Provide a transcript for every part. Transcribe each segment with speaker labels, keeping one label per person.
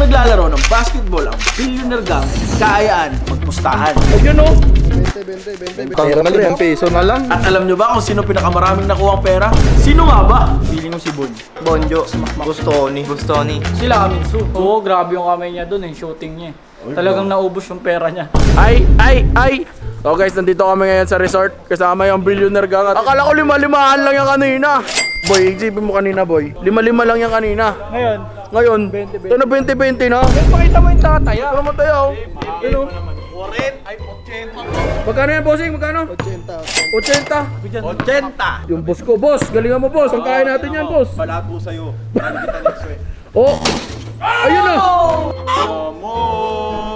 Speaker 1: naglalaro ng basketball ang Billionaire Gang, kaayaan magpustahan.
Speaker 2: Ayun o.
Speaker 3: 20. Tanggal 5 peso na lang.
Speaker 1: At alam nyo ba kung sino pinakamaraming nakuha ang pera? Sino nga ba?
Speaker 2: Feeling ko si Bon.
Speaker 3: Bonjo. Gustoni.
Speaker 2: Sila Kaminsu. Oo, grabe yung kamay niya dun shooting niya. Talagang naubos yung pera niya.
Speaker 1: Ay! So guys, nandito kami ngayon sa resort. Kasama yung Billionaire Gang. Akala ko 5-5 lang yung kanina. Boy, isipin mo kanina boy. 5-5 lang yung kanina. Ngayon,
Speaker 2: 20.
Speaker 1: ito na 20-20 na.
Speaker 2: Pakita mo yung tataya.
Speaker 1: Ano mo tayo? Ano?
Speaker 4: 80.
Speaker 1: Magkano yan, bossing? Magkano? 80.
Speaker 4: 80.
Speaker 1: Yung boss ko, boss. Galingan mo, boss. Ang kaya natin yan, boss.
Speaker 4: Balato sa'yo. Marami kita next week.
Speaker 1: Oh! Ayun na!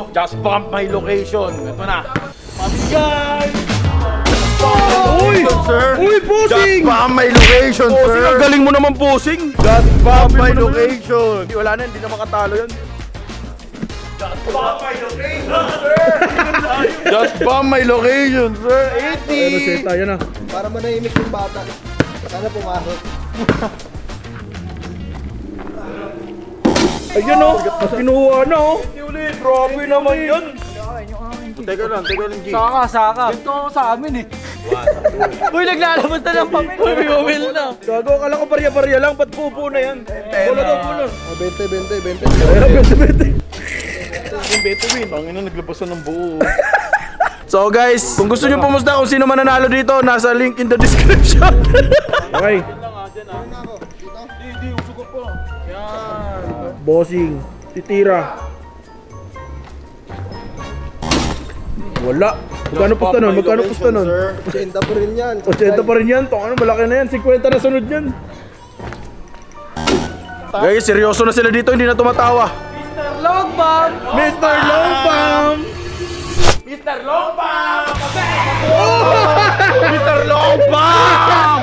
Speaker 4: Just bump my location. Ito na. Pamigay!
Speaker 1: Uy!
Speaker 4: Sir!
Speaker 1: Uy, bossing!
Speaker 4: Just bump my location,
Speaker 1: Bossing,
Speaker 4: sir!
Speaker 1: ang galing mo naman, bossing!
Speaker 4: Just bump my
Speaker 1: Sabi mo naman
Speaker 4: location!
Speaker 1: Hindi, wala na, hindi na makatalo yun.
Speaker 4: Just bump my location, sir! Just bump my location, sir! 80!
Speaker 1: Ayun na, seta, yan na.
Speaker 3: Para manahimik yung bata. Sana pumasok.
Speaker 1: Ayun o, mas kinuha na o.
Speaker 4: Ulit, grabe naman yun! Teka lang, G.
Speaker 2: Saka. Ito ako sa amin eh. Uy, naglalabas na ng pamil. Uy, na.
Speaker 1: Gago, akala ko barya-barya lang, ba't pupo na yan? Pulo daw, pulo.
Speaker 3: 20.
Speaker 1: Ayun, 20.
Speaker 4: Yung beto win. Pangina, naglabasan ng buo.
Speaker 1: So guys, kung gusto nyo pumusta kung sino mananalo dito, nasa link in the description. Okay.
Speaker 4: Di, usok ko po. Yan.
Speaker 1: Bossing, titira. Wala. Magkano pusta nun?
Speaker 3: 80 pa rin yan.
Speaker 1: 80 pa rin yan. Tong ano, malaki na yan. 50 na sunod yan. Guys, seryoso na sila dito. Hindi na tumatawa.
Speaker 2: Mr. Longbang!
Speaker 1: Mr. Longbang!
Speaker 4: Mr. Longbang! Mr. Longbang!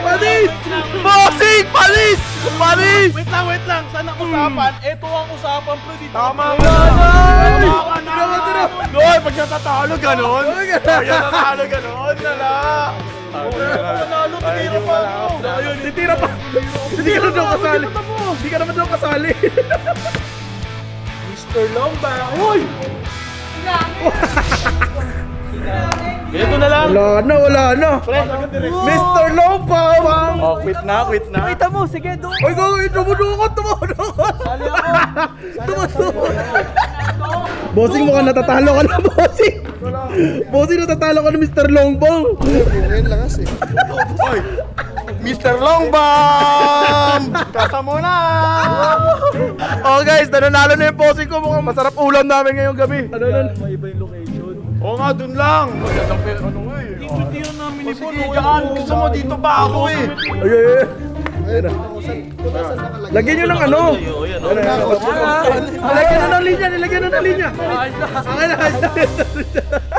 Speaker 1: Panis! Bossing! Panis! Panis!
Speaker 4: Wait lang. Sana usapan. Ito ang usapan, bro. Dito. Tama
Speaker 1: ka na!
Speaker 4: Noy, pag natatalo, ganon. Nala. Panalo, titira pa ako.
Speaker 1: Titira pa! Hindi ka naman daw kasali. Hindi ka naman daw kasali.
Speaker 4: Mr. Longbang. Uy! Ito na lang.
Speaker 1: Wala na. Mr. Longbang!
Speaker 4: Oh, quit na.
Speaker 2: Kita mo, sige doon.
Speaker 1: Ay, gagawin. Tumudukot.
Speaker 2: Sali ako.
Speaker 1: Bossing, mukhang natatalo ka na, bossing. Bossing, natatalo ka na, Mr. Longbang.
Speaker 3: Ngayon lang kasi.
Speaker 4: Oy! Mr. Longbang! Kasa mo na!
Speaker 1: Oh guys, nananalo na yung bossing ko. Mukhang masarap ulam namin ngayong gabi. Ano nun?
Speaker 2: May iba yung location.
Speaker 4: Oo nga, dun lang. Magandang pera ano nga eh. Titira namin ni Bon. Diyan, gusto mo dito ba ako eh?
Speaker 1: Ay.
Speaker 3: Ayun, kung saan nakalagay.
Speaker 1: Lagyan nyo ng ano. Nilagyan na ng linya. Okay na.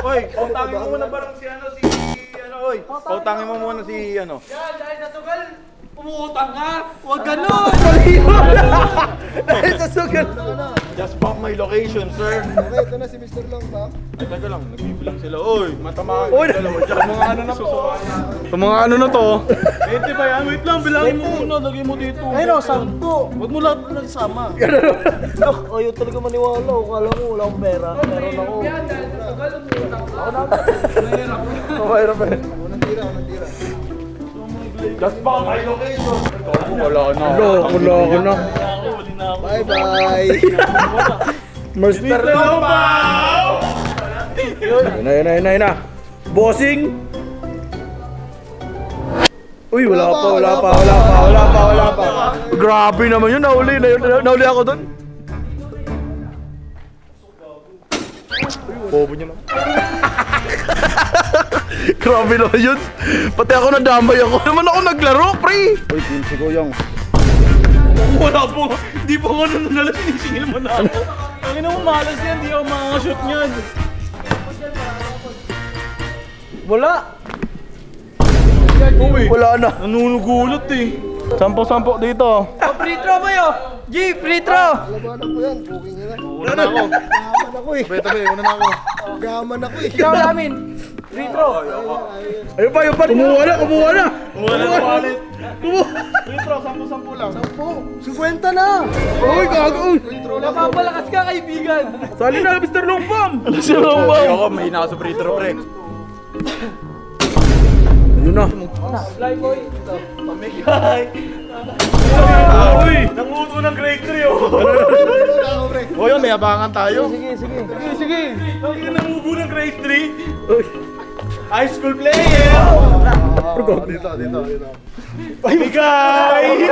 Speaker 4: Oy, pautangin mo muna parang si ano, oy. Pautangin mo muna si ano.
Speaker 2: Yan, dahil sa sugal, umuutang ka. Huwag ganun.
Speaker 1: Dahil sa sugal.
Speaker 4: Just bump my location, sir.
Speaker 3: Okay, ito na si Mr. Longbang.
Speaker 4: Ay, teka lang, nagbibilang sila. Oy, matamaan.
Speaker 1: Oy,
Speaker 4: dalawa dyan. Mga ano na po.
Speaker 1: Itong mga ano na to.
Speaker 4: 20 ba yan? Wait lang, bilangin mo muna. Lagay mo dito.
Speaker 3: Ayun o, 10.
Speaker 4: Huwag mo lahat nagsama.
Speaker 3: Ayaw talaga maniwala. Kala mo wala akong pera. Meron ako.
Speaker 2: Yan, dahil sa sugal, umuutang ka.
Speaker 1: Mahirap eh.
Speaker 3: Unang tira.
Speaker 4: Just bump my location.
Speaker 1: Wala na.
Speaker 3: Bye-bye.
Speaker 1: Mr.
Speaker 4: Longbang!
Speaker 1: Yun na. Bossing. Uy, wala pa. Grabe naman yun, nahuli ako doon. Bobo niya naman. Grabe naman yun. Pati ako nadamay ako. Naman ako naglaro, pre.
Speaker 3: Uy, 15 ko yung.
Speaker 4: Wala po. Di po nga nanala, sinisingil mo na ako. Ang ina mo, malas yan. Di ako makakashoot niyan.
Speaker 2: Wala.
Speaker 1: Wala na.
Speaker 4: Nanunugulat eh. Sampo dito.
Speaker 2: Free throw ba yun? G, free throw.
Speaker 3: Labanan ko yan. Booking nila.
Speaker 4: Una na ako.
Speaker 3: Gaman ako eh.
Speaker 4: Tabi, una na ako.
Speaker 3: Gaman ako eh.
Speaker 2: Ikaw namin. Free throw.
Speaker 1: Ayun pa. Kumuha na.
Speaker 4: Wala na ulit.
Speaker 3: Litro, 10-10 lang. 10. 50 na.
Speaker 1: Uy, gago.
Speaker 2: Napapalakas ka, kaibigan.
Speaker 1: Sali na, Mr. Longbam.
Speaker 4: Si Rombo.
Speaker 1: Ako, may nasa free throw, pre. Yun na.
Speaker 2: Fly boy.
Speaker 4: Uy! Nanguto ng grade 3 oh.
Speaker 3: O yun, may abangan tayo.
Speaker 2: Sige.
Speaker 4: Ang nangubo ng grade 3. High school player.
Speaker 3: Dito.
Speaker 4: Bigay!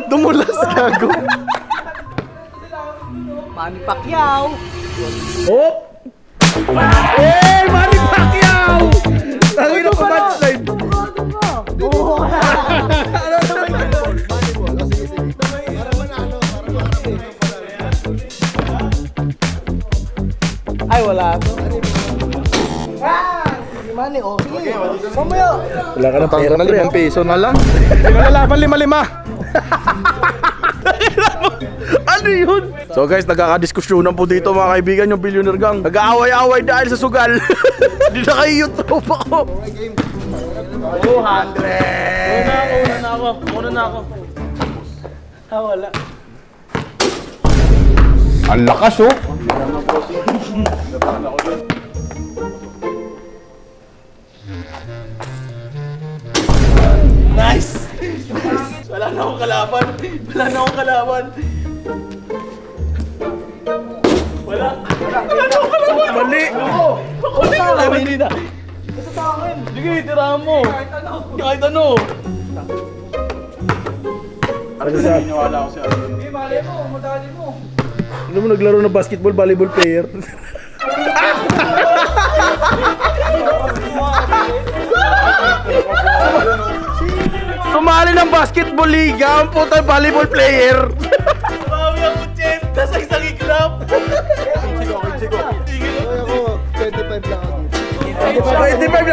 Speaker 3: Dumulas, gago.
Speaker 2: Manny Pacquiao.
Speaker 1: Oh! Eh, Manny Pacquiao! Tangin na pa matchline.
Speaker 2: Ay, wala ako.
Speaker 3: Mani, oh. Sige. Mamaya.
Speaker 1: Wala ka ng pera, pre.
Speaker 3: 5 piso na lang. Hindi ko nalaman, 5-5.
Speaker 1: Ano yun? So guys, nagkakadiskusyonan po dito mga kaibigan yung Billionaire Gang. Nag-aaway-aaway dahil sa sugal. Hindi na kayo yung tropa ko.
Speaker 4: 200! Una na ako.
Speaker 2: Wala.
Speaker 3: Ang lakas, oh.
Speaker 4: Nice! Wala na akong kalaban. Wala.
Speaker 1: Mali.
Speaker 4: Hindi na. Ito sa akin. Sige, tirahan mo. Kahit ano. Wala ako siya.
Speaker 2: Mali mo, madali mo.
Speaker 1: Ano mo naglaro ng basketball, volleyball player? Sumali ng basketball liga, ang putang volleyball player.
Speaker 4: Marami ang 80 sa isang iglap.
Speaker 3: Ako, 25 lang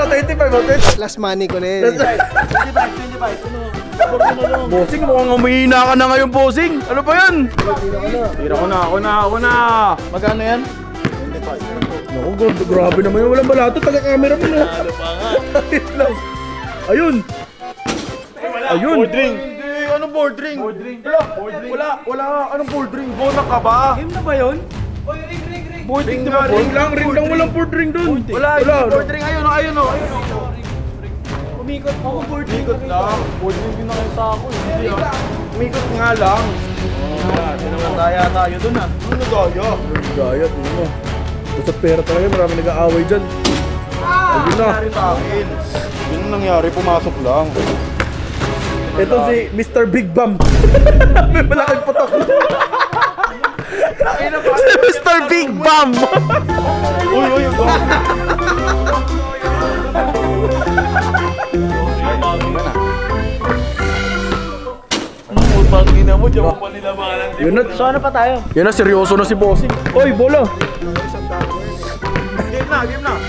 Speaker 3: ako.
Speaker 1: 25
Speaker 3: Last money ko na yun.
Speaker 4: 25.
Speaker 1: Bossing, mukhang umihina ka na ngayon, bossing. Ano ba yan?
Speaker 4: Tira ko na. Magkano yan?
Speaker 1: Naku, grabe naman yun. Walang balato, taga-camera mo na.
Speaker 4: Ano pa nga?
Speaker 1: Ayun. Ayun.
Speaker 4: Board ring. Hindi, anong board ring? Wala. Anong board ring? Bonak ka ba?
Speaker 2: Game na ba yun?
Speaker 4: Board ring
Speaker 1: Ring lang, walang board ring dun.
Speaker 4: Wala. Board ring, ayun o.
Speaker 2: Umikot ako, board.
Speaker 4: Umikot lang. Board ring din nakita ako. Hindi ah. Umikot nga lang. Daya tayo dun ah. Ano daya?
Speaker 1: Gaya, tingnan mo. Basta pera talaga, marami nag-aaway dyan. Ayun na.
Speaker 4: Nangyari sa akin. Yun ang nangyari, pumasok lang.
Speaker 1: Ito si Mr. Big Bam. May malaking putok. Si Mr. Big Bam.
Speaker 4: Uy. Pangina mo, diyan mo pa nila malang.
Speaker 1: Yun na.
Speaker 2: So ano pa tayo?
Speaker 1: Yan na, seryoso na si Bossing. Oy, bola.
Speaker 4: Game na.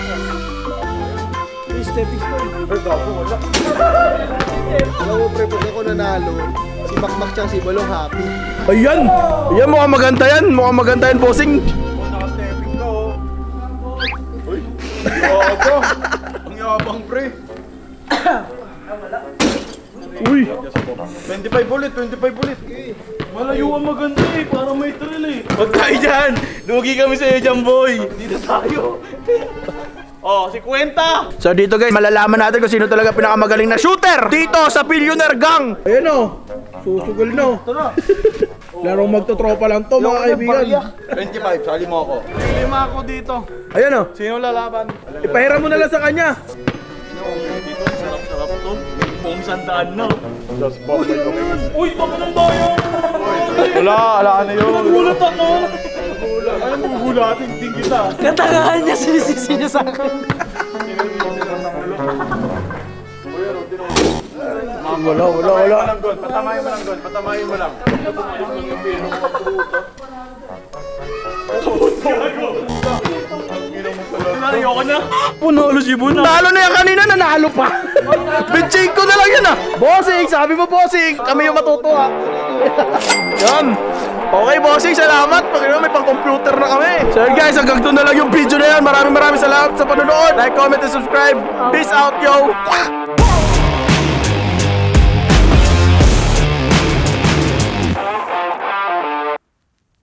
Speaker 3: Alam mo, pre, pag ako nanalo, si Makmak tsaka si Balong happy.
Speaker 1: Ayan. Ayan, mukhang maganda yan. Mukhang maganda yan, Bossing.
Speaker 4: Naka-stepping ka oh. Uy. Yabang. Ang yabang pre.
Speaker 1: Uy.
Speaker 4: 25 ulit. Malayo ang maganda eh, para may thrill eh. Huwag tayo dyan! Lugi kami sa iyo dyan, boy! Dito tayo! Oh, si Kwenta!
Speaker 1: So dito guys, malalaman natin kung sino talaga pinakamagaling na shooter dito sa Billionaire Gang. Ayan o. Susugal na. Larong magtotropa lang to mga kaibigan.
Speaker 4: 25, sali mo ako. Lima ako dito.
Speaker 1: Ayan o.
Speaker 4: Sino lalaban?
Speaker 1: Ipahiram mo na lang sa kanya.
Speaker 4: Dito, sarap to. Buong sandaan na. Uy, baka nang tayo! Wala na yun. Nagulat ako! Anong gugulatin din kita?
Speaker 2: Katangahan niya, sinisisi niya sa akin.
Speaker 1: Wala.
Speaker 4: Patamayin mo lang. Ayoko na. Punalo si Buna.
Speaker 1: Nalo na yan kanina, nanalo pa. Bitching ko na lang yan ah. Bossing, sabi mo bossing, kami yung matutuwa. Yan. Okay bossing, salamat. Pag may pang-computer na kami. So guys, hanggang doon na lang yung video na yan. Maraming salamat sa panonood. Like, comment, and subscribe. Peace out, yo.